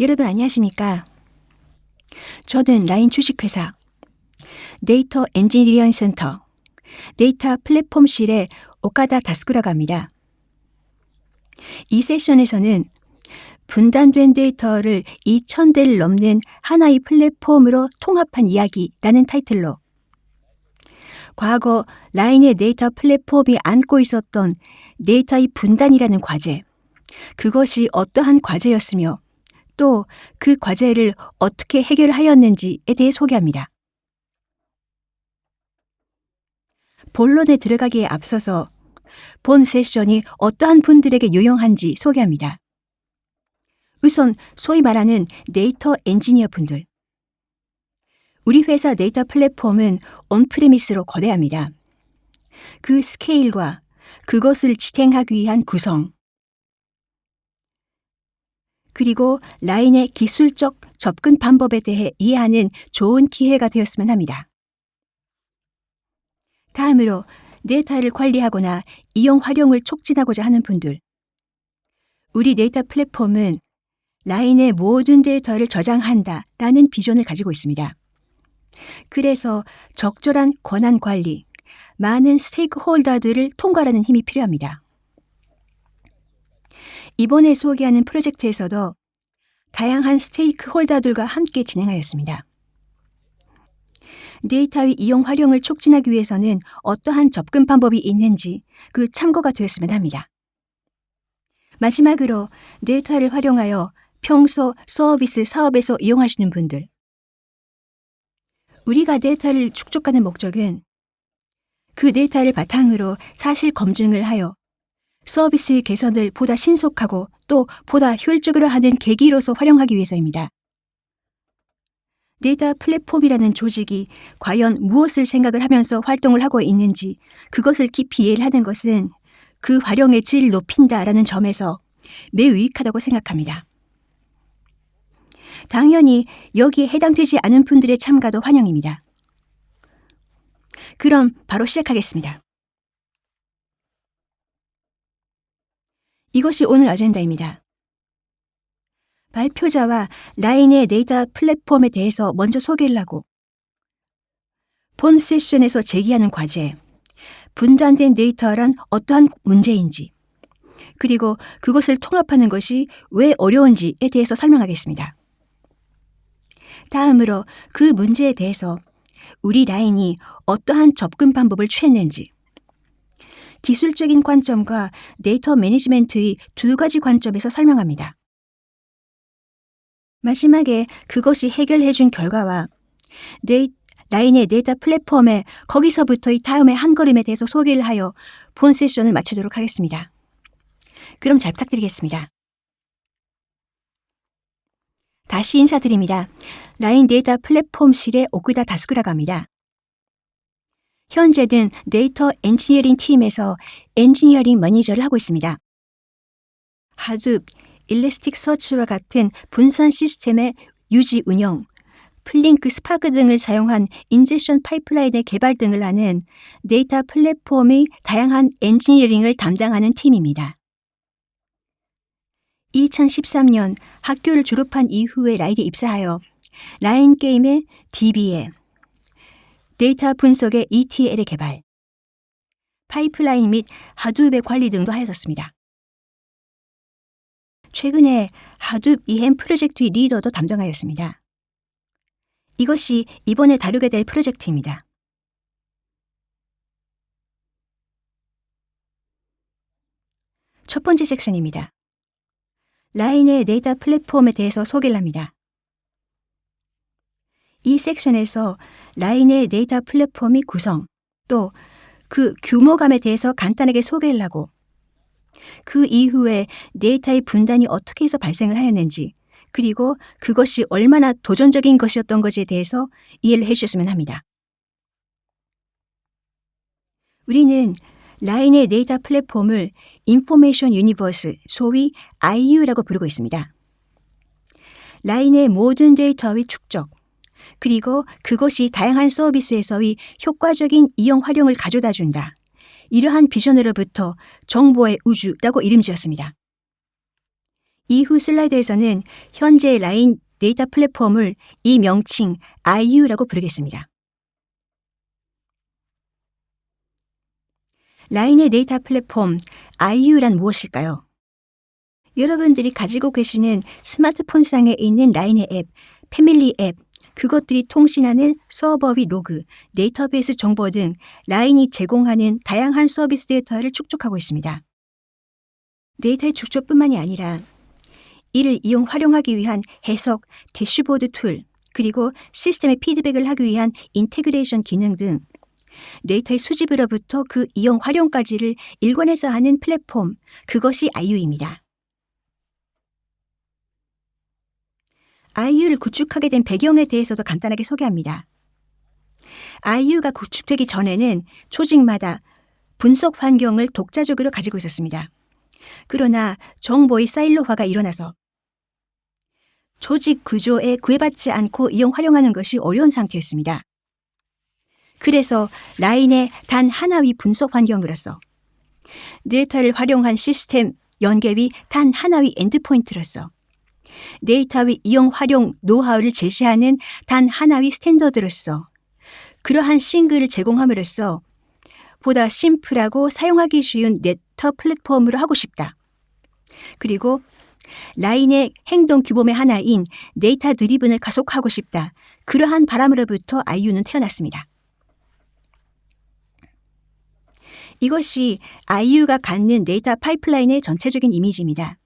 여러분 안녕하십니까? 저는 라인 주식회사 데이터 엔지니어링 센터 데이터 플랫폼실의 오카다 다스쿠라고 합니다. 이 세션에서는 분단된 데이터를 2,000대를 넘는 하나의 플랫폼으로 통합한 이야기라는 타이틀로 과거 라인의 데이터 플랫폼이 안고 있었던 데이터의 분단이라는 과제, 그것이 어떠한 과제였으며 또 그 과제를 어떻게 해결하였는지에 대해 소개합니다. 본론에 들어가기에 앞서서 본 세션이 어떠한 분들에게 유용한지 소개합니다. 우선 소위 말하는 데이터 엔지니어 분들. 우리 회사 데이터 플랫폼은 온프레미스로 거대합니다. 그 스케일과 그것을 지탱하기 위한 구성, 그리고 라인의 기술적 접근 방법에 대해 이해하는 좋은 기회가 되었으면 합니다. 다음으로 데이터를 관리하거나 이용 활용을 촉진하고자 하는 분들. 우리 데이터 플랫폼은 라인의 모든 데이터를 저장한다라는 비전을 가지고 있습니다. 그래서 적절한 권한 관리, 많은 스테이크홀더들을 통과하는 힘이 필요합니다. 이번에 소개하는 프로젝트에서도 다양한 스테이크홀더들과 함께 진행하였습니다. 데이터의 이용 활용을 촉진하기 위해서는 어떠한 접근 방법이 있는지 그 참고가 되었으면 합니다. 마지막으로 데이터를 활용하여 평소 서비스 사업에서 이용하시는 분들. 우리가 데이터를 축적하는 목적은 그 데이터를 바탕으로 사실 검증을 하여 서비스 개선을 보다 신속하고 또 보다 효율적으로 하는 계기로서 활용하기 위해서입니다. 데이터 플랫폼이라는 조직이 과연 무엇을 생각을 하면서 활동을 하고 있는지 그것을 깊이 이해를 하는 것은 그 활용의 질을 높인다라는 점에서 매우 유익하다고 생각합니다. 당연히 여기에 해당되지 않은 분들의 참가도 환영입니다. 그럼 바로 시작하겠습니다. 이것이 오늘 아젠다입니다. 발표자와 라인의 데이터 플랫폼에 대해서 먼저 소개를 하고 본 세션에서 제기하는 과제, 분단된 데이터란 어떠한 문제인지 그리고 그것을 통합하는 것이 왜 어려운지에 대해서 설명하겠습니다. 다음으로 그 문제에 대해서 우리 라인이 어떠한 접근 방법을 취했는지 기술적인 관점과 데이터 매니지먼트의 두 가지 관점에서 설명합니다. 마지막에 그것이 해결해준 결과와 라인의 데이터 플랫폼에 거기서부터의 다음의 한 걸음에 대해서 소개를 하여 본 세션을 마치도록 하겠습니다. 그럼 잘 부탁드리겠습니다. 다시 인사드립니다. 라인 데이터 플랫폼실의 오쿠다 다스쿠라고 합니다. 현재는 데이터 엔지니어링 팀에서 엔지니어링 매니저를 하고 있습니다. 하둡, 일리스틱 서치와 같은 분산 시스템의 유지 운영, 플링크, 스파크 등을 사용한 인젝션 파이프라인의 개발 등을 하는 데이터 플랫폼의 다양한 엔지니어링을 담당하는 팀입니다. 2013년 학교를 졸업한 이후에 라인에 입사하여 라인 게임의 DB에 데이터 분석의 ETL의 개발, 파이프라인 및 하둡의 관리 등도 하였습니다. 최근에 하둡 EM 프로젝트의 리더도 담당하였습니다. 이것이 이번에 다루게 될 프로젝트입니다. 첫 번째 섹션입니다. 라인의 데이터 플랫폼에 대해서 소개를 합니다. 이 섹션에서 라인의 데이터 플랫폼의 구성, 또 그 규모감에 대해서 간단하게 소개를 하고 그 이후에 데이터의 분단이 어떻게 해서 발생을 하였는지 그리고 그것이 얼마나 도전적인 것이었던 것에 대해서 이해를 해주셨으면 합니다. 우리는 라인의 데이터 플랫폼을 인포메이션 유니버스, 소위 IU라고 부르고 있습니다. 라인의 모든 데이터의 축적, 그리고 그것이 다양한 서비스에서의 효과적인 이용 활용을 가져다 준다. 이러한 비전으로부터 정보의 우주라고 이름 지었습니다. 이후 슬라이드에서는 현재 라인 데이터 플랫폼을 이 명칭 IU라고 부르겠습니다. 라인의 데이터 플랫폼 IU란 무엇일까요? 여러분들이 가지고 계시는 스마트폰상에 있는 라인의 앱, 패밀리 앱, 그것들이 통신하는 서버 및 로그, 데이터베이스 정보 등 라인이 제공하는 다양한 서비스 데이터를 축적하고 있습니다. 데이터의 축적뿐만이 아니라 이를 활용하기 위한 해석, 대시보드 툴, 그리고 시스템의 피드백을 하기 위한 인테그레이션 기능 등 데이터의 수집으로부터 그 이용 활용까지를 일관해서 하는 플랫폼, 그것이 IU입니다. IU를 구축하게 된 배경에 대해서도 간단하게 소개합니다. IU가 구축되기 전에는 조직마다 분석 환경을 독자적으로 가지고 있었습니다. 그러나 정보의 사일로화가 일어나서 조직 구조에 구애받지 않고 이용 활용하는 것이 어려운 상태였습니다. 그래서 라인의 단 하나의 분석 환경으로서 데이터를 활용한 시스템 연결이 단 하나의 엔드포인트로서 데이터의 이용 활용 노하우를 제시하는 단 하나의 스탠더드로서 그러한 싱글을 제공함으로써 보다 심플하고 사용하기 쉬운 네트워 플랫폼으로 하고 싶다. 그리고 라인의 행동 규범의 하나인 데이터 드리븐을 가속하고 싶다. 그러한 바람으로부터 IU는 태어났습니다. 이것이 IU가 갖는 데이터 파이프라인의 전체적인 이미지입니다.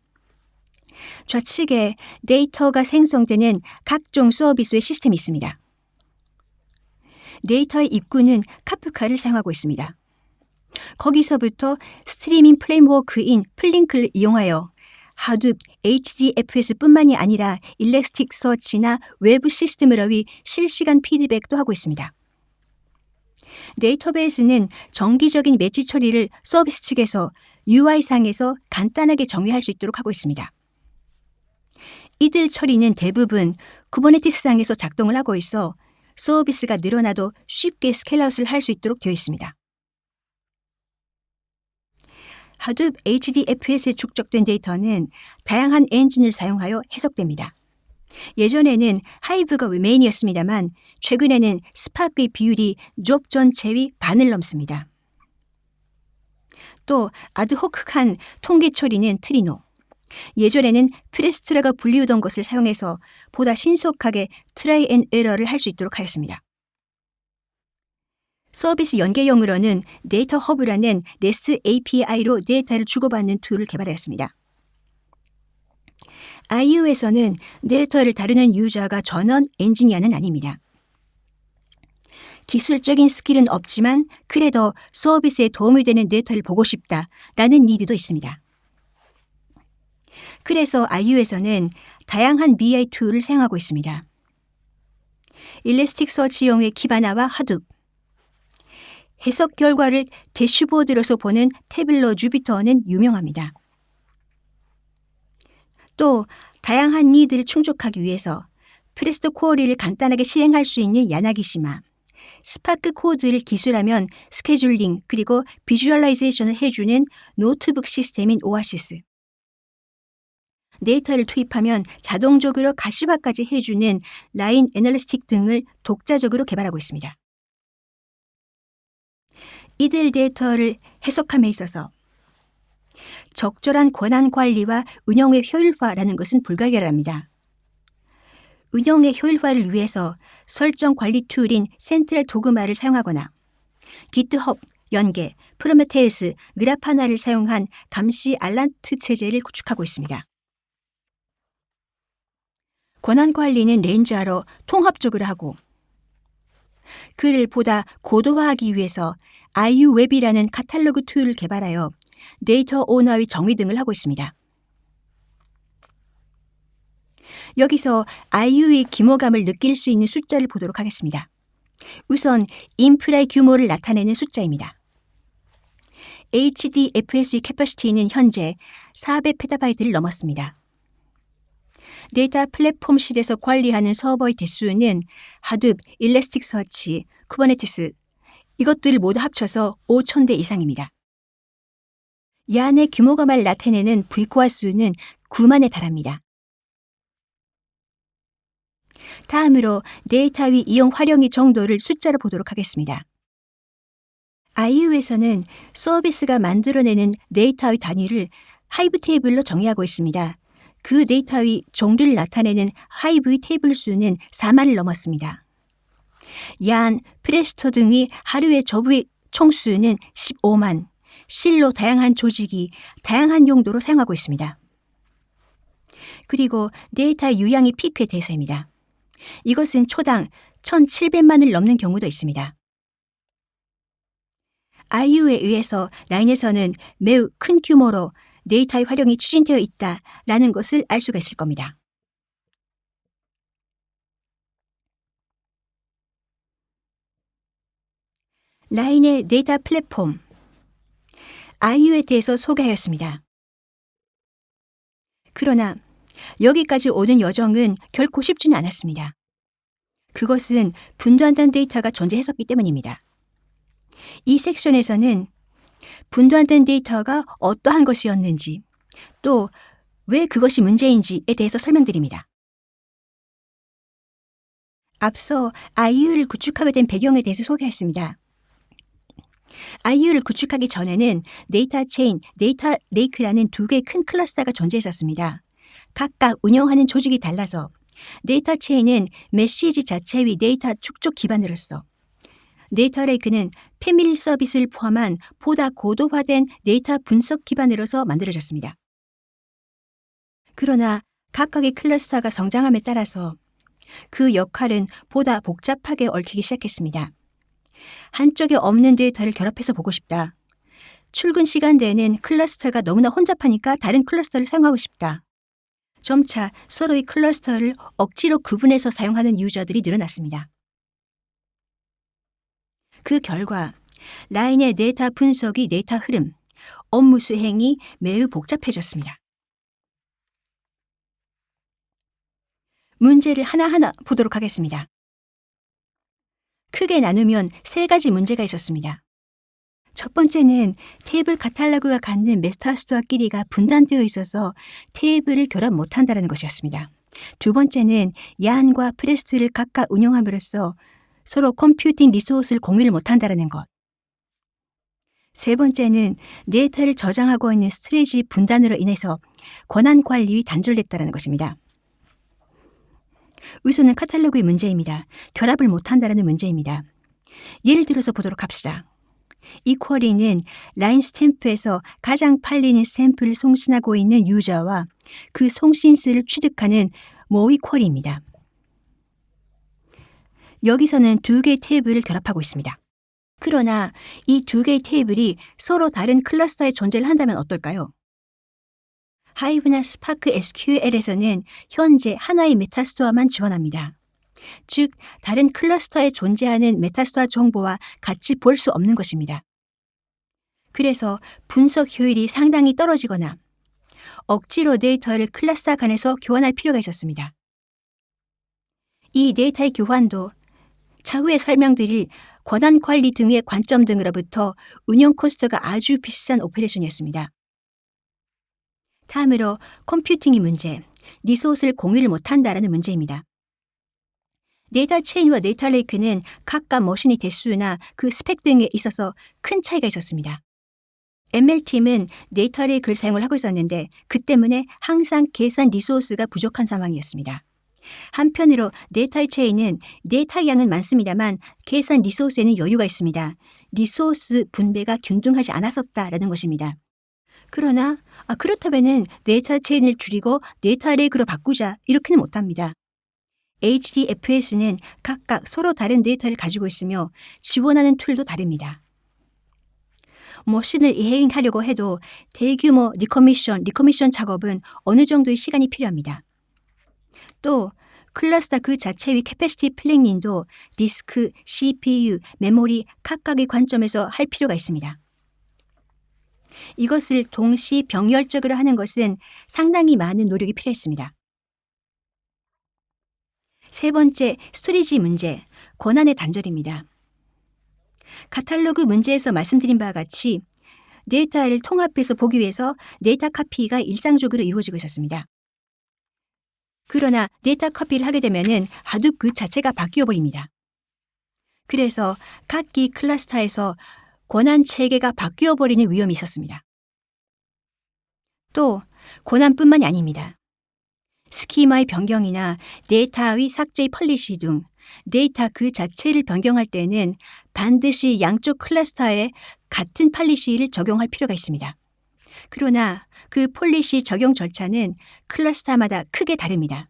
좌측에 데이터가 생성되는 각종 서비스의 시스템이 있습니다. 데이터의 입구는 카프카를 사용하고 있습니다. 거기서부터 스트리밍 프레임워크인 플링크를 이용하여 하둡, HDFS뿐만이 아니라 일렉스틱 서치나 외부 시스템으로의 실시간 피드백도 하고 있습니다. 데이터베이스는 정기적인 매치 처리를 서비스 측에서 UI상에서 간단하게 정의할 수 있도록 하고 있습니다. 이들 처리는 대부분 쿠버네티스상에서 작동을 하고 있어 서비스가 늘어나도 쉽게 스케일아웃을 할 수 있도록 되어 있습니다. 하둡 HDFS에 축적된 데이터는 다양한 엔진을 사용하여 해석됩니다. 예전에는 하이브가 메인이었습니다만 최근에는 스파크의 비율이 잡 전체의 반을 넘습니다. 또 아드호크한 통계 처리는 트리노, 예전에는 프레스토라가 불리우던 것을 사용해서 보다 신속하게 트라이 앤 에러를 할 수 있도록 하였습니다. 서비스 연계형으로는 데이터 허브라는 REST API로 데이터를 주고받는 툴을 개발하였습니다. IU에서는 데이터를 다루는 유저가 전원 엔지니어는 아닙니다. 기술적인 스킬은 없지만 그래도 서비스에 도움이 되는 데이터를 보고 싶다라는 니드도 있습니다. 그래서 IU에서는 다양한 BI 툴을 사용하고 있습니다. 일레스틱 서치용의 키바나와 하둡, 해석 결과를 대시보드로서 보는 태블러 주피터는 유명합니다. 또 다양한 니드를 충족하기 위해서 프레스토 쿼리를 간단하게 실행할 수 있는 야나기시마, 스파크 코드를 기술하면 스케줄링 그리고 비주얼라이제이션을 해주는 노트북 시스템인 오아시스, 데이터를 투입하면 자동적으로 가시화까지 해주는 라인 애널리스틱 등을 독자적으로 개발하고 있습니다. 이들 데이터를 해석함에 있어서 적절한 권한 관리와 운영의 효율화라는 것은 불가결합니다. 운영의 효율화를 위해서 설정 관리 툴인 센트럴 도그마를 사용하거나 기트허브, 연계, 프로메테우스, 그라파나를 사용한 감시 알란트 체제를 구축하고 있습니다. 권한 관리는 렌즈화로 통합적으로 하고 그를 보다 고도화하기 위해서 IU 웹이라는 카탈로그 툴을 개발하여 데이터 오너의 정의 등을 하고 있습니다. 여기서 IU의 규모감을 느낄 수 있는 숫자를 보도록 하겠습니다. 우선 인프라의 규모를 나타내는 숫자입니다. HDFS의 캐퍼시티는 현재 400PB를 넘었습니다. 데이터 플랫폼실에서 관리하는 서버의 대수는 하둡, 일레스틱서치, 쿠버네티스 이것들을 모두 합쳐서 5,000대 이상입니다. 이 안의 규모감을 나타내는 V코어 수는 9만에 달합니다. 다음으로 데이터의 이용 활용의 정도를 숫자로 보도록 하겠습니다. IU에서는 서비스가 만들어내는 데이터의 단위를 하이브 테이블로 정의하고 있습니다. 그 데이터의 종류를 나타내는 하이브의 테이블 수는 4만을 넘었습니다. 얀, 프레스토 등의 하루의 저부의 총수는 15만, 실로 다양한 조직이 다양한 용도로 사용하고 있습니다. 그리고 데이터의 유형이 피크에 대해서입니다. 이것은 초당 1,700만을 넘는 경우도 있습니다. IU에 의해서 라인에서는 매우 큰 규모로 데이터의 활용이 추진되어 있다라는 것을 알 수가 있을 겁니다. 라인의 데이터 플랫폼 IU에 대해서 소개하였습니다. 그러나 여기까지 오는 여정은 결코 쉽지는 않았습니다. 그것은 분도한다는 데이터가 존재했었기 때문입니다. 이 섹션에서는 분도한다는 데이터가 어떠한 것이었는지 또 왜 그것이 문제인지에 대해서 설명드립니다. 앞서 IU를 구축하게 된 배경에 대해서 소개했습니다. IU를 구축하기 전에는 데이터 체인, 데이터 레이크라는 두 개의 큰 클러스터가 존재했었습니다. 각각 운영하는 조직이 달라서 데이터 체인은 메시지 자체의 데이터 축적 기반으로서 데이터 레이크는 패밀리 서비스를 포함한 보다 고도화된 데이터 분석 기반으로서 만들어졌습니다. 그러나 각각의 클러스터가 성장함에 따라서 그 역할은 보다 복잡하게 얽히기 시작했습니다. 한쪽에 없는 데이터를 결합해서 보고 싶다. 출근 시간대에는 클러스터가 너무나 혼잡하니까 다른 클러스터를 사용하고 싶다. 점차 서로의 클러스터를 억지로 구분해서 사용하는 유저들이 늘어났습니다. 그 결과 라인의 데이터 분석이 데이터 흐름, 업무 수행이 매우 복잡해졌습니다. 문제를 하나하나 보도록 하겠습니다. 크게 나누면 세 가지 문제가 있었습니다. 첫 번째는 테이블 카탈로그가 갖는 메타스토어 끼리가 분단되어 있어서 테이블을 결합 못한다는 것이었습니다. 두 번째는 얀과 프레스트를 각각 운영함으로써 서로 컴퓨팅 리소스를 공유를 못한다는 것. 세 번째는 데이터를 저장하고 있는 스토리지 분단으로 인해서 권한 관리가 단절됐다는 것입니다. 우선은 카탈로그의 문제입니다. 결합을 못한다는 문제입니다. 예를 들어서 보도록 합시다. 이 쿼리는 라인 스탬프에서 가장 팔리는 스탬프를 송신하고 있는 유저와 그 송신수를 취득하는 모의 쿼리입니다. 여기서는 두 개의 테이블을 결합하고 있습니다. 그러나 이 두 개의 테이블이 서로 다른 클러스터에 존재를 한다면 어떨까요? 하이브나 스파크 SQL에서는 현재 하나의 메타스토어만 지원합니다. 즉, 다른 클러스터에 존재하는 메타스토어 정보와 같이 볼 수 없는 것입니다. 그래서 분석 효율이 상당히 떨어지거나 억지로 데이터를 클러스터 간에서 교환할 필요가 있었습니다. 이 데이터의 교환도 차후에 설명드릴 권한 관리 등의 관점 등으로부터 운영 코스트가 아주 비싼 오퍼레이션이었습니다. 다음으로 컴퓨팅의 문제, 리소스를 공유를 못한다라는 문제입니다. 데이터 체인과 데이터 레이크는 각각 머신의 대수나 그 스펙 등에 있어서 큰 차이가 있었습니다. ML팀은 데이터 레이크를 사용을 하고 있었는데 그 때문에 항상 계산 리소스가 부족한 상황이었습니다. 한편으로 데이터 체인은 데이터 양은 많습니다만 계산 리소스에는 여유가 있습니다. 리소스 분배가 균등하지 않았었다라는 것입니다. 그러나 그렇다면 데이터 체인을 줄이고 데이터 레이크로 바꾸자 이렇게는 못합니다. HDFS는 각각 서로 다른 데이터를 가지고 있으며 지원하는 툴도 다릅니다. 머신을 이해하려고 해도 대규모 리커미션 작업은 어느 정도의 시간이 필요합니다. 또 클러스터 그 자체의 캐패시티 플래닝도 디스크, CPU, 메모리 각각의 관점에서 할 필요가 있습니다. 이것을 동시 병렬적으로 하는 것은 상당히 많은 노력이 필요했습니다. 세 번째, 스토리지 문제, 권한의 단절입니다. 카탈로그 문제에서 말씀드린 바와 같이 데이터를 통합해서 보기 위해서 데이터 카피가 일상적으로 이루어지고 있었습니다. 그러나 데이터 카피를 하게 되면은 하둡 그 자체가 바뀌어 버립니다. 그래서 각기 클러스터에서 권한 체계가 바뀌어 버리는 위험이 있었습니다. 또 권한뿐만이 아닙니다. 스키마의 변경이나 데이터의 삭제의 폴리시 등 데이터 그 자체를 변경할 때는 반드시 양쪽 클러스터에 같은 폴리시를 적용할 필요가 있습니다. 그러나 그 폴리시 적용 절차는 클러스터마다 크게 다릅니다.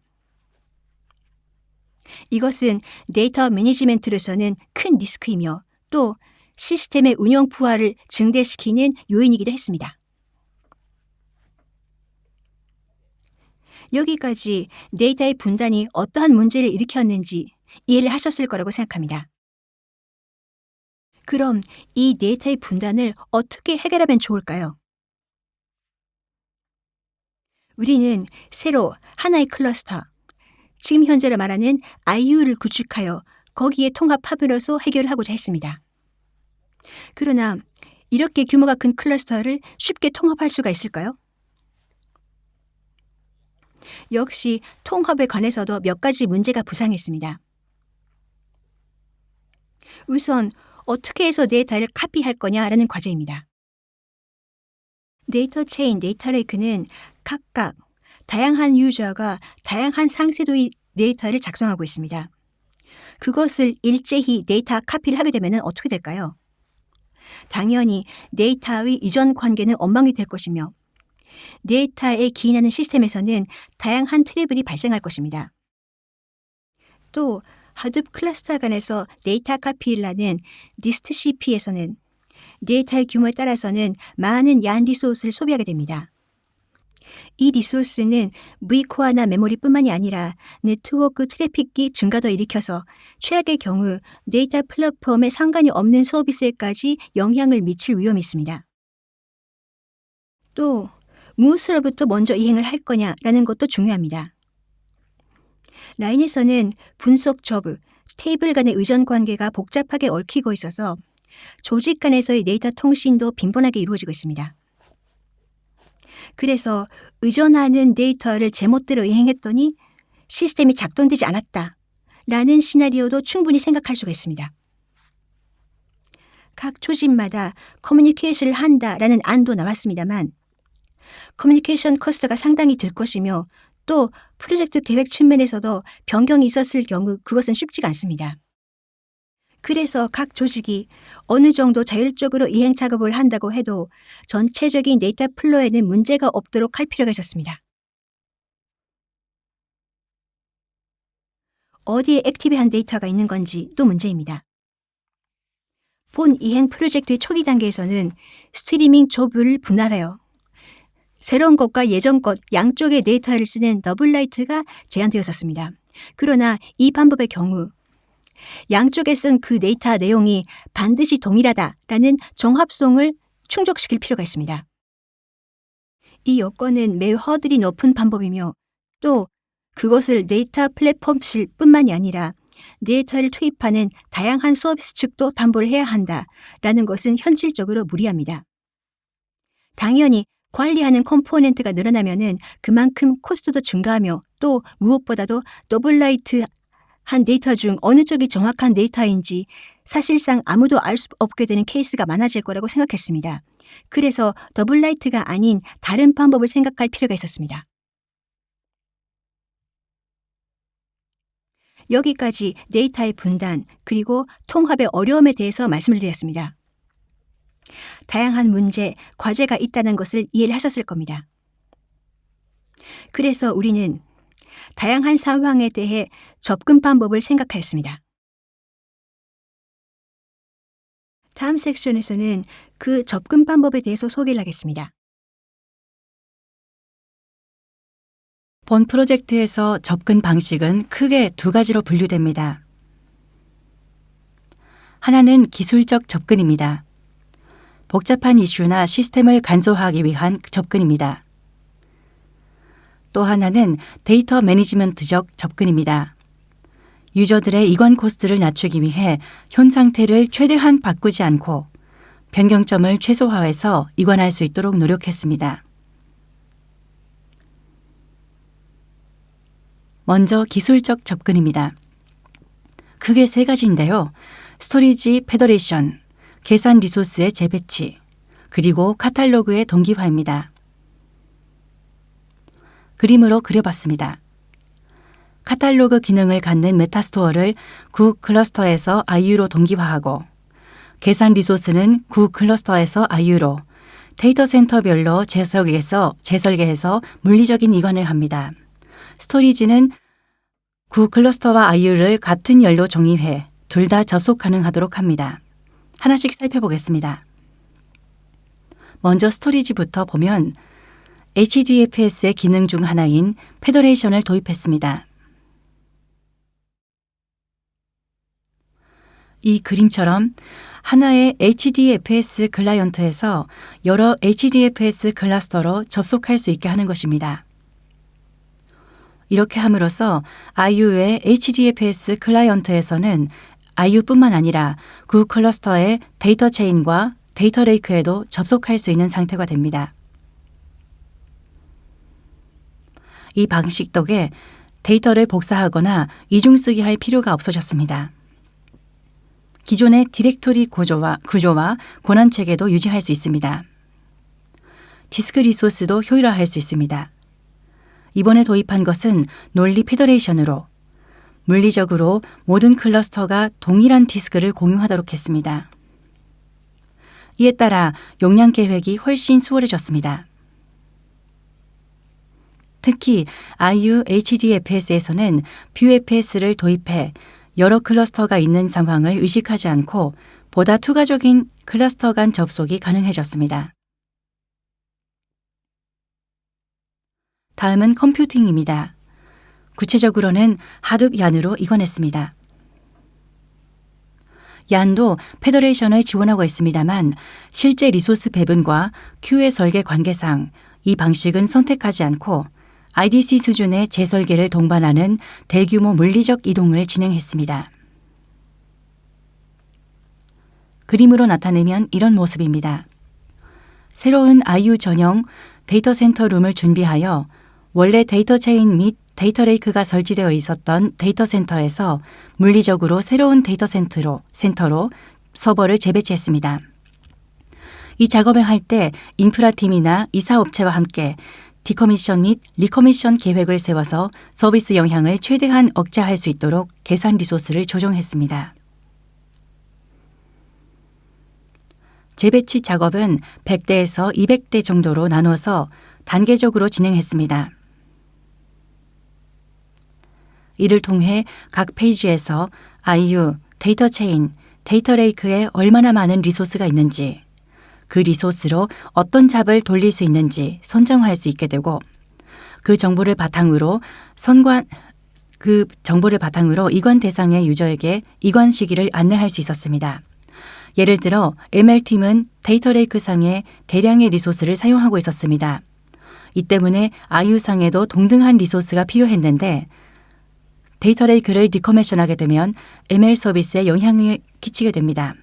이것은 데이터 매니지먼트로서는 큰 리스크이며 또 시스템의 운영 부하를 증대시키는 요인이기도 했습니다. 여기까지 데이터의 분단이 어떠한 문제를 일으켰는지 이해를 하셨을 거라고 생각합니다. 그럼 이 데이터의 분단을 어떻게 해결하면 좋을까요? 우리는 새로 하나의 클러스터, 지금 현재로 말하는 IU를 구축하여 거기에 통합함으로써 해결을 하고자 했습니다. 그러나 이렇게 규모가 큰 클러스터를 쉽게 통합할 수가 있을까요? 역시 통합에 관해서도 몇 가지 문제가 부상했습니다. 우선 어떻게 해서 데이터를 카피할 거냐라는 과제입니다. 데이터 체인, 데이터 레이크는 각각 다양한 유저가 다양한 상세도의 데이터를 작성하고 있습니다. 그것을 일제히 데이터 카피를 하게 되면 어떻게 될까요? 당연히 데이터의 이전 관계는 엉망이 될 것이며 데이터에 기인하는 시스템에서는 다양한 트러블이 발생할 것입니다. 또 하둡 클러스터 간에서 데이터 카피를 하는 디스트CP에서는 데이터의 규모에 따라서는 많은 야한 리소스를 소비하게 됩니다. 이 리소스는 V코어나 메모리뿐만이 아니라 네트워크 트래픽이 증가도 일으켜서 최악의 경우 데이터 플랫폼에 상관이 없는 서비스에까지 영향을 미칠 위험이 있습니다. 또 무엇으로부터 먼저 이행을 할 거냐라는 것도 중요합니다. 라인에서는 분석 저브, 테이블 간의 의존 관계가 복잡하게 얽히고 있어서 조직 간에서의 데이터 통신도 빈번하게 이루어지고 있습니다. 그래서 의존하는 데이터를 제멋대로 이행했더니 시스템이 작동되지 않았다 라는 시나리오도 충분히 생각할 수가 있습니다. 각 조직마다 커뮤니케이션을 한다라는 안도 나왔습니다만 커뮤니케이션 코스트가 상당히 들 것이며 또 프로젝트 계획 측면에서도 변경이 있었을 경우 그것은 쉽지가 않습니다. 그래서 각 조직이 어느 정도 자율적으로 이행 작업을 한다고 해도 전체적인 데이터 플로에는 문제가 없도록 할 필요가 있었습니다. 어디에 액티브한 데이터가 있는 건지 또 문제입니다. 본 이행 프로젝트의 초기 단계에서는 스트리밍 조브를 분할하여 새로운 것과 예전 것 양쪽의 데이터를 쓰는 더블라이트가 제한되었었습니다. 그러나 이 방법의 경우 양쪽에 쓴 그 데이터 내용이 반드시 동일하다라는 정합성을 충족시킬 필요가 있습니다. 이 요건은 매우 허들이 높은 방법이며 또 그것을 데이터 플랫폼실 뿐만이 아니라 데이터를 투입하는 다양한 서비스 측도 담보를 해야 한다라는 것은 현실적으로 무리합니다. 당연히 관리하는 컴포넌트가 늘어나면은 그만큼 코스트도 증가하며 또 무엇보다도 더블라이트 한 데이터 중 어느 쪽이 정확한 데이터인지 사실상 아무도 알 수 없게 되는 케이스가 많아질 거라고 생각했습니다. 그래서 더블라이트가 아닌 다른 방법을 생각할 필요가 있었습니다. 여기까지 데이터의 분단 그리고 통합의 어려움에 대해서 말씀을 드렸습니다. 다양한 문제, 과제가 있다는 것을 이해를 하셨을 겁니다. 그래서 우리는 다양한 상황에 대해 접근 방법을 생각하였습니다. 다음 섹션에서는 그 접근 방법에 대해서 소개를 하겠습니다. 본 프로젝트에서 접근 방식은 크게 두 가지로 분류됩니다. 하나는 기술적 접근입니다. 복잡한 이슈나 시스템을 간소화하기 위한 접근입니다. 또 하나는 데이터 매니지먼트적 접근입니다. 유저들의 이관 코스트를 낮추기 위해 현 상태를 최대한 바꾸지 않고 변경점을 최소화해서 이관할 수 있도록 노력했습니다. 먼저 기술적 접근입니다. 크게 세 가지인데요. 스토리지 페더레이션, 계산 리소스의 재배치, 그리고 카탈로그의 동기화입니다. 그림으로 그려봤습니다. 카탈로그 기능을 갖는 메타스토어를 구 클러스터에서 IU로 동기화하고 계산 리소스는 구 클러스터에서 IU로 데이터 센터별로 재설계해서 물리적인 이관을 합니다. 스토리지는 구 클러스터와 IU를 같은 열로 정의해 둘 다 접속 가능하도록 합니다. 하나씩 살펴보겠습니다. 먼저 스토리지부터 보면 HDFS의 기능 중 하나인 페더레이션을 도입했습니다. 이 그림처럼 하나의 HDFS 클라이언트에서 여러 HDFS 클러스터로 접속할 수 있게 하는 것입니다. 이렇게 함으로써 IU의 HDFS 클라이언트에서는 IU뿐만 아니라 구 클러스터의 데이터 체인과 데이터 레이크에도 접속할 수 있는 상태가 됩니다. 이 방식 덕에 데이터를 복사하거나 이중쓰기 할 필요가 없어졌습니다. 기존의 디렉토리 구조와 권한체계도 유지할 수 있습니다. 디스크 리소스도 효율화할 수 있습니다. 이번에 도입한 것은 논리 페더레이션으로 물리적으로 모든 클러스터가 동일한 디스크를 공유하도록 했습니다. 이에 따라 용량 계획이 훨씬 수월해졌습니다. 특히 IU HDFS에서는 뷰FS를 도입해 여러 클러스터가 있는 상황을 의식하지 않고 보다 투과적인 클러스터 간 접속이 가능해졌습니다. 다음은 컴퓨팅입니다. 구체적으로는 하둡 얀으로 이관했습니다. 얀도 페더레이션을 지원하고 있습니다만 실제 리소스 배분과 큐의 설계 관계상 이 방식은 선택하지 않고 IDC 수준의 재설계를 동반하는 대규모 물리적 이동을 진행했습니다. 그림으로 나타내면 이런 모습입니다. 새로운 IU 전용 데이터 센터 룸을 준비하여 원래 데이터 체인 및 데이터 레이크가 설치되어 있었던 데이터 센터에서 물리적으로 새로운 데이터 센터로 서버를 재배치했습니다. 이 작업을 할 때 인프라팀이나 이사업체와 함께 디커미션 및 리커미션 계획을 세워서 서비스 영향을 최대한 억제할 수 있도록 계산 리소스를 조정했습니다. 재배치 작업은 100대에서 200대 정도로 나눠서 단계적으로 진행했습니다. 이를 통해 각 페이지에서 IU, 데이터 체인, 데이터 레이크에 얼마나 많은 리소스가 있는지, 그 리소스로 어떤 잡을 돌릴 수 있는지 선정할 수 있게 되고 그 정보를 바탕으로 이관 대상의 유저에게 이관 시기를 안내할 수 있었습니다. 예를 들어 ML팀은 데이터 레이크 상에 대량의 리소스를 사용하고 있었습니다. 이 때문에 IU상에도 동등한 리소스가 필요했는데 데이터 레이크를 디커미션하게 되면 ML 서비스에 영향을 끼치게 됩니다.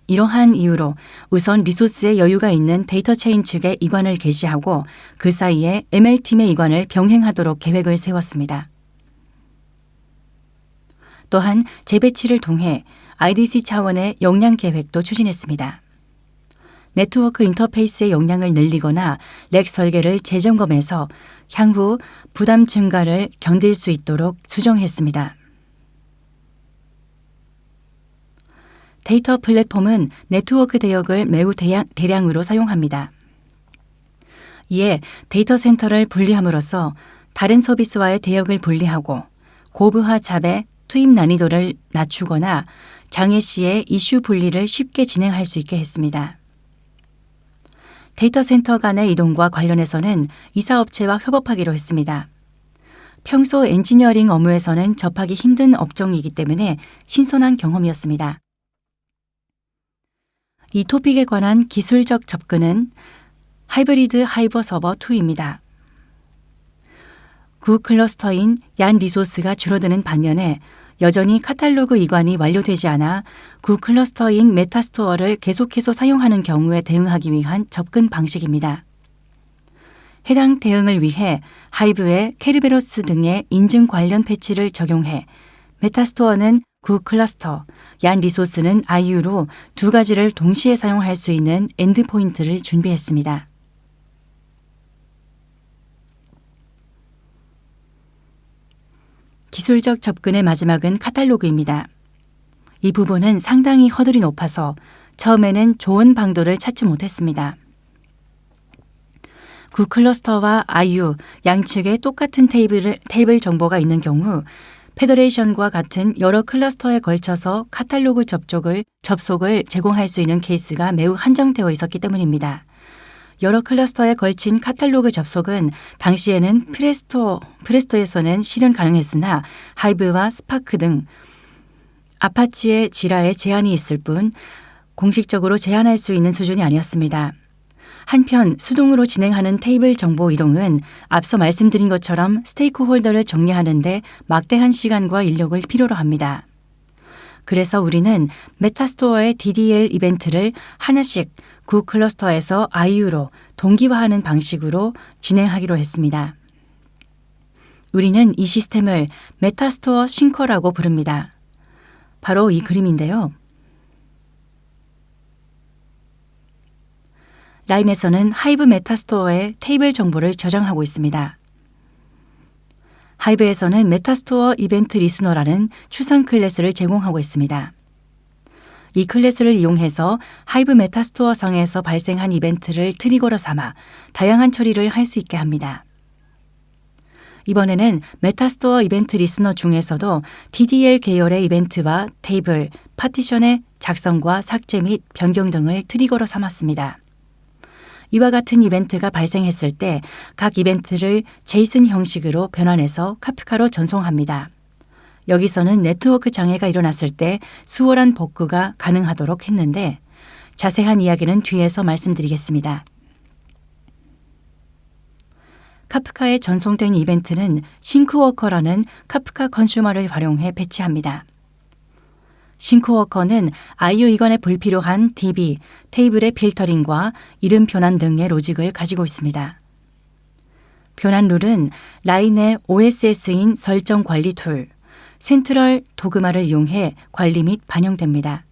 이러한 이유로 우선 리소스에 여유가 있는 데이터 체인 측에 이관을 개시하고 그 사이에 ML팀의 이관을 병행하도록 계획을 세웠습니다. 또한 재배치를 통해 IDC 차원의 용량 계획도 추진했습니다. 네트워크 인터페이스의 용량을 늘리거나 렉 설계를 재점검해서 향후 부담 증가를 견딜 수 있도록 수정했습니다. 데이터 플랫폼은 네트워크 대역을 매우 대량으로 사용합니다. 이에 데이터 센터를 분리함으로써 다른 서비스와의 대역을 분리하고 고부하 잡의 투입 난이도를 낮추거나 장애 시에 이슈 분리를 쉽게 진행할 수 있게 했습니다. 데이터 센터 간의 이동과 관련해서는 이사업체와 협업하기로 했습니다. 평소 엔지니어링 업무에서는 접하기 힘든 업종이기 때문에 신선한 경험이었습니다. 이 토픽에 관한 기술적 접근은 하이브리드 하이버 서버 2입니다. 구 클러스터인 얀 리소스가 줄어드는 반면에 여전히 카탈로그 이관이 완료되지 않아 구 클러스터인 메타스토어를 계속해서 사용하는 경우에 대응하기 위한 접근 방식입니다. 해당 대응을 위해 하이브의 케르베로스 등의 인증 관련 패치를 적용해 메타스토어는 구 클러스터, 얀 리소스는 IU로 두 가지를 동시에 사용할 수 있는 엔드포인트를 준비했습니다. 기술적 접근의 마지막은 카탈로그입니다. 이 부분은 상당히 허들이 높아서 처음에는 좋은 방도를 찾지 못했습니다. 구 클러스터와 IU 양측에 똑같은 테이블 정보가 있는 경우 페더레이션과 같은 여러 클러스터에 걸쳐서 카탈로그 접속을 제공할 수 있는 케이스가 매우 한정되어 있었기 때문입니다. 여러 클러스터에 걸친 카탈로그 접속은 당시에는 프레스토에서는 실현 가능했으나 하이브와 스파크 등 아파치의 지라에 제한이 있을 뿐 공식적으로 제한할 수 있는 수준이 아니었습니다. 한편 수동으로 진행하는 테이블 정보 이동은 앞서 말씀드린 것처럼 스테이크홀더를 정리하는 데 막대한 시간과 인력을 필요로 합니다. 그래서 우리는 메타스토어의 DDL 이벤트를 하나씩 구 클러스터에서 IU로 동기화하는 방식으로 진행하기로 했습니다. 우리는 이 시스템을 메타스토어 싱커라고 부릅니다. 바로 이 그림인데요. 라인에서는 하이브 메타스토어의 테이블 정보를 저장하고 있습니다. 하이브에서는 메타스토어 이벤트 리스너라는 추상 클래스를 제공하고 있습니다. 이 클래스를 이용해서 하이브 메타스토어 성에서 발생한 이벤트를 트리거로 삼아 다양한 처리를 할 수 있게 합니다. 이번에는 메타스토어 이벤트 리스너 중에서도 DDL 계열의 이벤트와 테이블, 파티션의 작성과 삭제 및 변경 등을 트리거로 삼았습니다. 이와 같은 이벤트가 발생했을 때 각 이벤트를 제이슨 형식으로 변환해서 카프카로 전송합니다. 여기서는 네트워크 장애가 일어났을 때 수월한 복구가 가능하도록 했는데 자세한 이야기는 뒤에서 말씀드리겠습니다. 카프카에 전송된 이벤트는 싱크워커라는 카프카 컨슈머를 활용해 배치합니다. 싱크워커는 IU 이관에 불필요한 DB, 테이블의 필터링과 이름 변환 등의 로직을 가지고 있습니다. 변환 룰은 라인의 OSS인 설정 관리 툴, 센트럴 도그마를 이용해 관리 및 반영됩니다.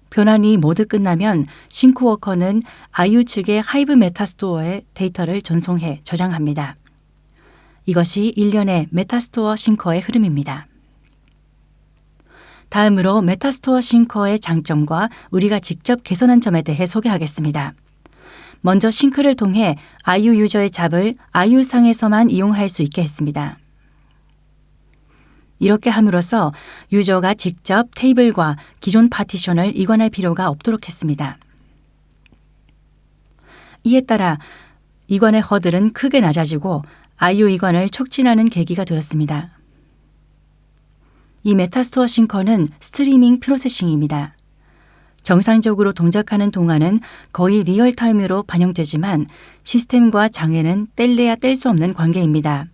변환이 모두 끝나면 싱크워커는 IU 측의 하이브 메타스토어에 데이터를 전송해 저장합니다. 이것이 일련의 메타스토어 싱커의 흐름입니다. 다음으로 메타스토어 싱커의 장점과 우리가 직접 개선한 점에 대해 소개하겠습니다. 먼저 싱크를 통해 IU 유저의 잡을 IU 상에서만 이용할 수 있게 했습니다. 이렇게 함으로써 유저가 직접 테이블과 기존 파티션을 이관할 필요가 없도록 했습니다. 이에 따라 이관의 허들은 크게 낮아지고 IU 이관을 촉진하는 계기가 되었습니다. 이 메타스토어 싱커는 스트리밍 프로세싱입니다. 정상적으로 동작하는 동안은 거의 리얼타임으로 반영되지만 시스템과 장애는 뗄래야 뗄 수 없는 관계입니다.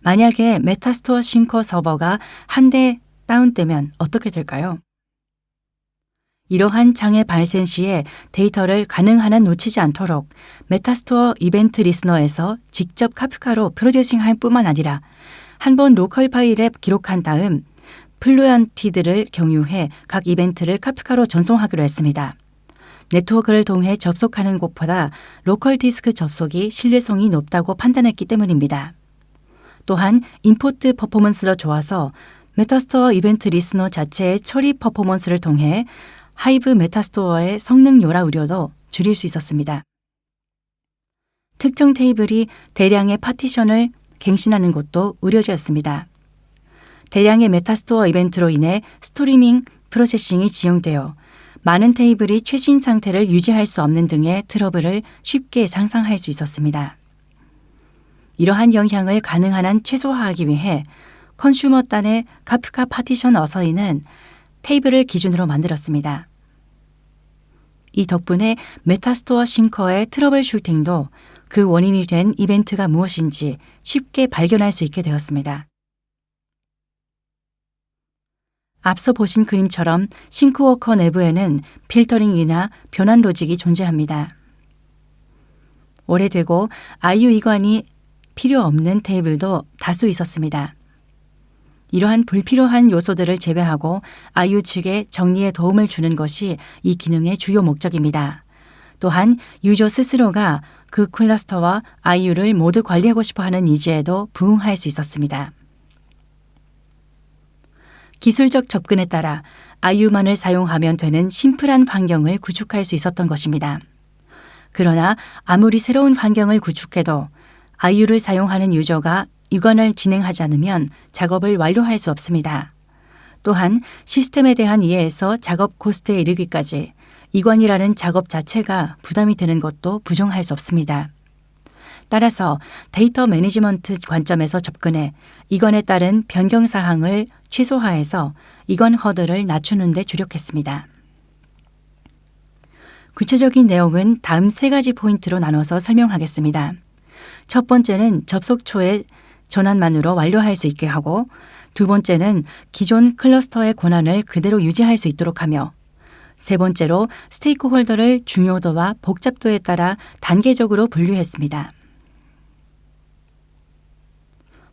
만약에 메타스토어 싱커 서버가 한 대 다운되면 어떻게 될까요? 이러한 장애 발생 시에 데이터를 가능한 한 놓치지 않도록 메타스토어 이벤트 리스너에서 직접 카프카로 프로듀싱할 뿐만 아니라 한번 로컬 파일에 기록한 다음 플루언티드를 경유해 각 이벤트를 카프카로 전송하기로 했습니다. 네트워크를 통해 접속하는 곳보다 로컬 디스크 접속이 신뢰성이 높다고 판단했기 때문입니다. 또한 임포트 퍼포먼스가 좋아서 메타스토어 이벤트 리스너 자체의 처리 퍼포먼스를 통해 하이브 메타스토어의 성능 요라 우려도 줄일 수 있었습니다. 특정 테이블이 대량의 파티션을 갱신하는 것도 우려졌습니다. 대량의 메타스토어 이벤트로 인해 스트리밍 프로세싱이 지연되어 많은 테이블이 최신 상태를 유지할 수 없는 등의 트러블을 쉽게 상상할 수 있었습니다. 이러한 영향을 가능한 한 최소화하기 위해 컨슈머 단의 카프카 파티션 어서인은 테이블을 기준으로 만들었습니다. 이 덕분에 메타스토어 싱커의 트러블 슈팅도 그 원인이 된 이벤트가 무엇인지 쉽게 발견할 수 있게 되었습니다. 앞서 보신 그림처럼 싱크워커 내부에는 필터링이나 변환 로직이 존재합니다. 오래되고 IU 이관이 필요 없는 테이블도 다수 있었습니다. 이러한 불필요한 요소들을 제외하고 IU 측에 정리에 도움을 주는 것이 이 기능의 주요 목적입니다. 또한 유저 스스로가 그 클러스터와 IU를 모두 관리하고 싶어하는 니즈에도 부응할 수 있었습니다. 기술적 접근에 따라 IU만을 사용하면 되는 심플한 환경을 구축할 수 있었던 것입니다. 그러나 아무리 새로운 환경을 구축해도 IU를 사용하는 유저가 이관을 진행하지 않으면 작업을 완료할 수 없습니다. 또한 시스템에 대한 이해에서 작업 코스트에 이르기까지 이관이라는 작업 자체가 부담이 되는 것도 부정할 수 없습니다. 따라서 데이터 매니지먼트 관점에서 접근해 이관에 따른 변경 사항을 최소화해서 이관 허들을 낮추는 데 주력했습니다. 구체적인 내용은 다음 3가지 포인트로 나눠서 설명하겠습니다. 첫 번째는 접속초의 전환만으로 완료할 수 있게 하고, 두 번째는 기존 클러스터의 권한을 그대로 유지할 수 있도록 하며, 세 번째로 스테이크홀더를 중요도와 복잡도에 따라 단계적으로 분류했습니다.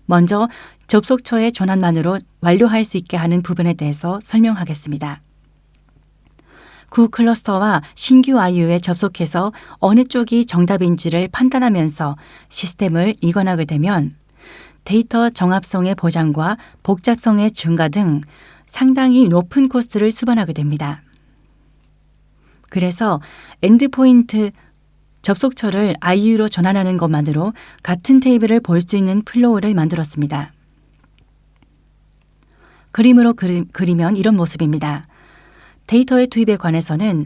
먼저 접속처의 전환만으로 완료할 수 있게 하는 부분에 대해서 설명하겠습니다. 구 클러스터와 신규 IU에 접속해서 어느 쪽이 정답인지를 판단하면서 시스템을 이관하게 되면 데이터 정합성의 보장과 복잡성의 증가 등 상당히 높은 코스트를 수반하게 됩니다. 그래서 엔드포인트 접속처를 IU로 전환하는 것만으로 같은 테이블을 볼 수 있는 플로우를 만들었습니다. 그림으로 그리면 이런 모습입니다. 데이터의 투입에 관해서는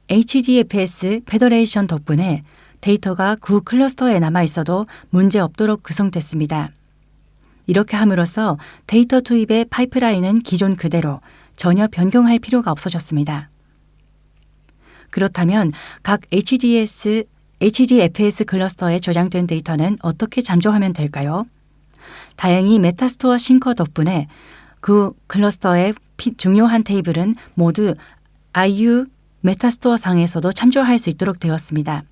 HDFS 페더레이션 덕분에 데이터가 구 클러스터에 남아 있어도 문제 없도록 구성됐습니다. 이렇게 함으로써 데이터 투입의 파이프라인은 기존 그대로 전혀 변경할 필요가 없어졌습니다. 그렇다면 각 HDFS 클러스터에 저장된 데이터는 어떻게 잠조하면 될까요? 다행히 메타스토어 싱커 덕분에 그 클러스터의 중요한 테이블은 모두 IU 메타스토어 상에서도 참조할 수 있도록 되었습니다.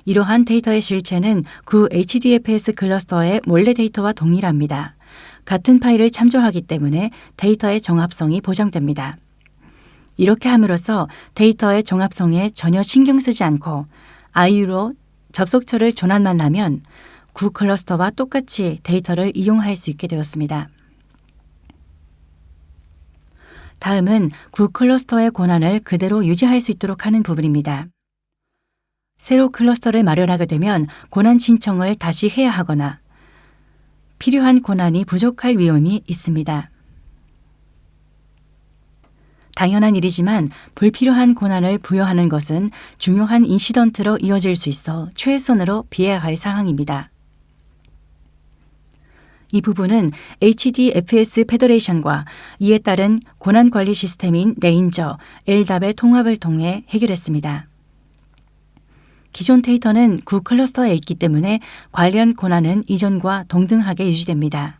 이러한 데이터의 실체는 그 HDFS 클러스터의 원래 데이터와 동일합니다. 같은 파일을 참조하기 때문에 데이터의 정합성이 보장됩니다. 이렇게 함으로써 데이터의 정합성에 전혀 신경 쓰지 않고 IU로 접속처를 전환만 하면 구 클러스터와 똑같이 데이터를 이용할 수 있게 되었습니다. 다음은 구 클러스터의 권한을 그대로 유지할 수 있도록 하는 부분입니다. 새로 클러스터를 마련하게 되면 권한 신청을 다시 해야 하거나 필요한 권한이 부족할 위험이 있습니다. 당연한 일이지만 불필요한 권한을 부여하는 것은 중요한 인시던트로 이어질 수 있어 최선으로 피해야 할 상황입니다. 이 부분은 HDFS 페더레이션과 이에 따른 권한관리 시스템인 레인저, LDAP의 통합을 통해 해결했습니다. 기존 데이터는 구 클러스터에 있기 때문에 관련 권한은 이전과 동등하게 유지됩니다.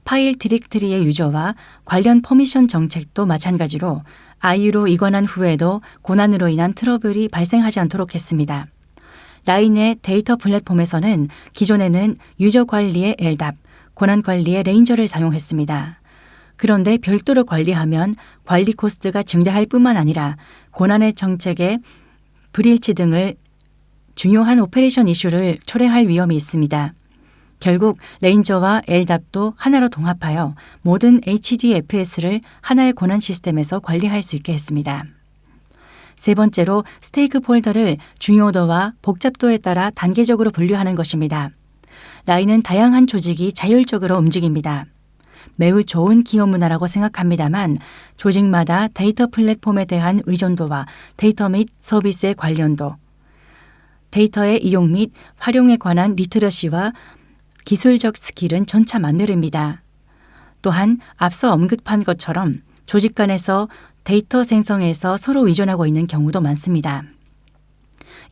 파일 디렉터리의 유저와 관련 퍼미션 정책도 마찬가지로 IU로 이관한 후에도 권한으로 인한 트러블이 발생하지 않도록 했습니다. 라인의 데이터 플랫폼에서는 기존에는 유저 관리의 LDAP, 권한 관리의 레인저를 사용했습니다. 그런데 별도로 관리하면 관리 코스트가 증대할 뿐만 아니라 권한의 정책의 불일치 등을 중요한 오퍼레이션 이슈를 초래할 위험이 있습니다. 결국 레인저와 LDAP도 하나로 동합하여 모든 HDFS를 하나의 권한 시스템에서 관리할 수 있게 했습니다. 세 번째로 스테이크홀더를 중요도와 복잡도에 따라 단계적으로 분류하는 것입니다. 라인은 다양한 조직이 자율적으로 움직입니다. 매우 좋은 기업 문화라고 생각합니다만 조직마다 데이터 플랫폼에 대한 의존도와 데이터 및 서비스의 관련도, 데이터의 이용 및 활용에 관한 리트러시와 기술적 스킬은 천차만별입니다. 또한 앞서 언급한 것처럼 조직 간에서 데이터 생성에서 서로 의존하고 있는 경우도 많습니다.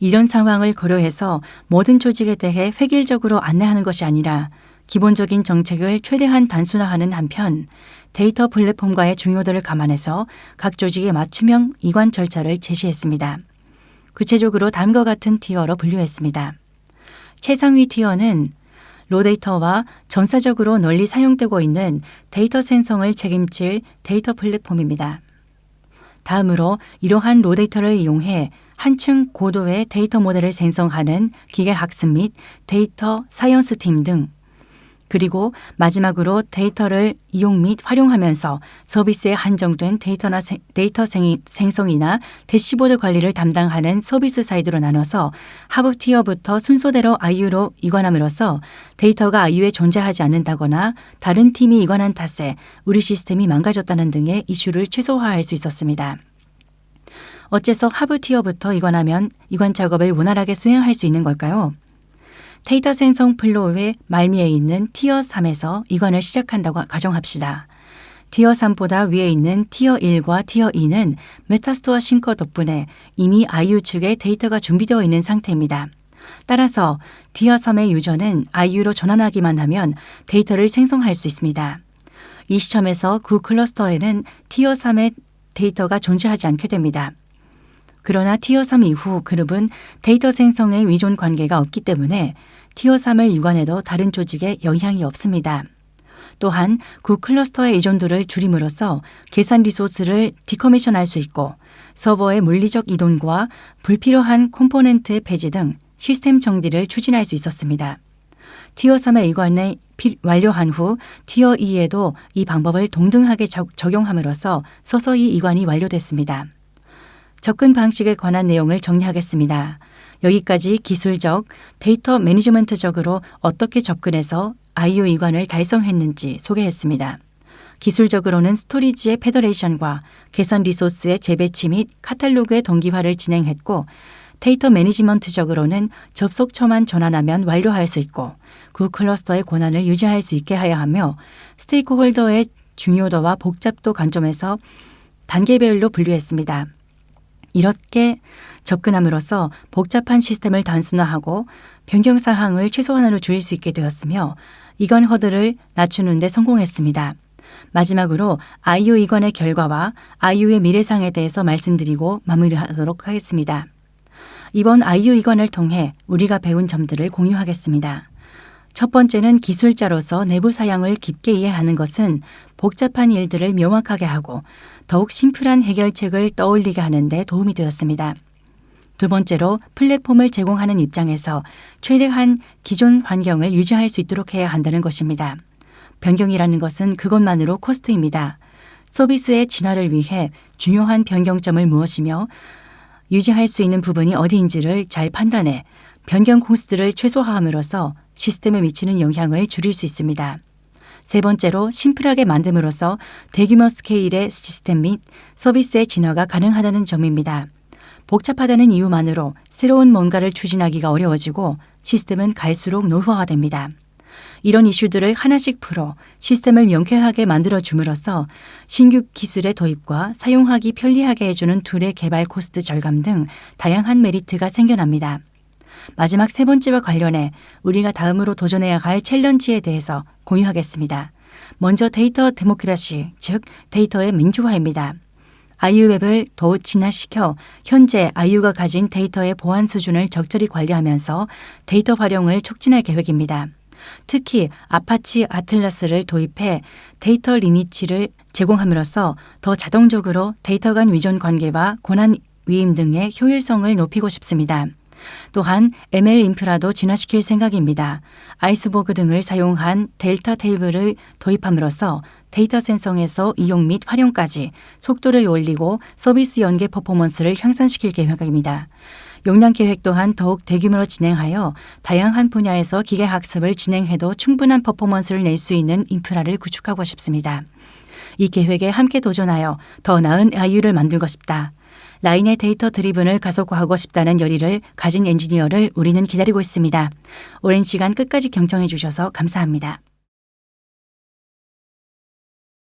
이런 상황을 고려해서 모든 조직에 대해 획일적으로 안내하는 것이 아니라 기본적인 정책을 최대한 단순화하는 한편 데이터 플랫폼과의 중요도를 감안해서 각 조직의 맞춤형 이관 절차를 제시했습니다. 구체적으로 다음과 같은 티어로 분류했습니다. 최상위 티어는 로데이터와 전사적으로 널리 사용되고 있는 데이터 생성을 책임질 데이터 플랫폼입니다. 다음으로 이러한 로데이터를 이용해 한층 고도의 데이터 모델을 생성하는 기계학습 및 데이터 사이언스 팀 등, 그리고 마지막으로 데이터를 이용 및 활용하면서 서비스에 한정된 데이터 생성이나 대시보드 관리를 담당하는 서비스 사이드로 나눠서 하부 티어부터 순서대로 IU로 이관함으로써 데이터가 IU에 존재하지 않는다거나 다른 팀이 이관한 탓에 우리 시스템이 망가졌다는 등의 이슈를 최소화할 수 있었습니다. 어째서 하부 티어부터 이관하면 이관 작업을 원활하게 수행할 수 있는 걸까요? 데이터 생성 플로우의 말미에 있는 티어 3에서 이관을 시작한다고 가정합시다. 티어 3보다 위에 있는 티어 1과 티어 2는 메타스토어 싱커 덕분에 이미 IU 측에 데이터가 준비되어 있는 상태입니다. 따라서 티어 3의 유저는 IU로 전환하기만 하면 데이터를 생성할 수 있습니다. 이 시점에서 구 클러스터에는 티어 3의 데이터가 존재하지 않게 됩니다. 그러나 티어 3 이후 그룹은 데이터 생성에 위존 관계가 없기 때문에 티어 3을 유관해도 다른 조직에 영향이 없습니다. 또한 구 클러스터의 의존도를 줄임으로써 계산 리소스를 디커미션할 수 있고 서버의 물리적 이동과 불필요한 컴포넌트의 폐지 등 시스템 정리를 추진할 수 있었습니다. 티어 3의 이관을 완료한 후 티어 2에도 이 방법을 동등하게 적용함으로써 서서히 이관이 완료됐습니다. 접근 방식에 관한 내용을 정리하겠습니다. 여기까지 기술적, 데이터 매니지먼트적으로 어떻게 접근해서 IU 이관을 달성했는지 소개했습니다. 기술적으로는 스토리지의 페더레이션과 계산 리소스의 재배치 및 카탈로그의 동기화를 진행했고, 데이터 매니지먼트적으로는 접속처만 전환하면 완료할 수 있고 구 클러스터의 권한을 유지할 수 있게 해야 하며 스테이크홀더의 중요도와 복잡도 관점에서 단계별로 분류했습니다. 이렇게 접근함으로써 복잡한 시스템을 단순화하고 변경 사항을 최소한으로 줄일 수 있게 되었으며 이관 허들을 낮추는 데 성공했습니다. 마지막으로 IU 이관의 결과와 IU의 미래상에 대해서 말씀드리고 마무리하도록 하겠습니다. 이번 IU 이관을 통해 우리가 배운 점들을 공유하겠습니다. 첫 번째는 기술자로서 내부 사양을 깊게 이해하는 것은 복잡한 일들을 명확하게 하고 더욱 심플한 해결책을 떠올리게 하는 데 도움이 되었습니다. 두 번째로 플랫폼을 제공하는 입장에서 최대한 기존 환경을 유지할 수 있도록 해야 한다는 것입니다. 변경이라는 것은 그것만으로 코스트입니다. 서비스의 진화를 위해 중요한 변경점을 무엇이며 유지할 수 있는 부분이 어디인지를 잘 판단해 변경 코스트를 최소화함으로써 시스템에 미치는 영향을 줄일 수 있습니다. 세 번째로 심플하게 만듦으로써 대규모 스케일의 시스템 및 서비스의 진화가 가능하다는 점입니다. 복잡하다는 이유만으로 새로운 뭔가를 추진하기가 어려워지고 시스템은 갈수록 노후화됩니다. 이런 이슈들을 하나씩 풀어 시스템을 명쾌하게 만들어줌으로써 신규 기술의 도입과 사용하기 편리하게 해주는 툴의 개발 코스트 절감 등 다양한 메리트가 생겨납니다. 마지막 세 번째와 관련해 우리가 다음으로 도전해야 할 챌린지에 대해서 공유하겠습니다. 먼저 데이터 데모크라시, 즉 데이터의 민주화입니다. IU웹을 더 진화시켜 현재 IU가 가진 데이터의 보안 수준을 적절히 관리하면서 데이터 활용을 촉진할 계획입니다. 특히 아파치 아틀라스를 도입해 데이터 리니치를 제공함으로써 더 자동적으로 데이터 간 위존 관계와 권한 위임 등의 효율성을 높이고 싶습니다. 또한 ML 인프라도 진화시킬 생각입니다. 아이스버그 등을 사용한 델타 테이블을 도입함으로써 데이터 생성에서 이용 및 활용까지 속도를 올리고 서비스 연계 퍼포먼스를 향상시킬 계획입니다. 용량 계획 또한 더욱 대규모로 진행하여 다양한 분야에서 기계학습을 진행해도 충분한 퍼포먼스를 낼 수 있는 인프라를 구축하고 싶습니다. 이 계획에 함께 도전하여 더 나은 IU를 만들고 싶다. 라인의 데이터 드리븐을 가속화하고 싶다는 열의를 가진 엔지니어를 우리는 기다리고 있습니다. 오랜 시간 끝까지 경청해 주셔서 감사합니다.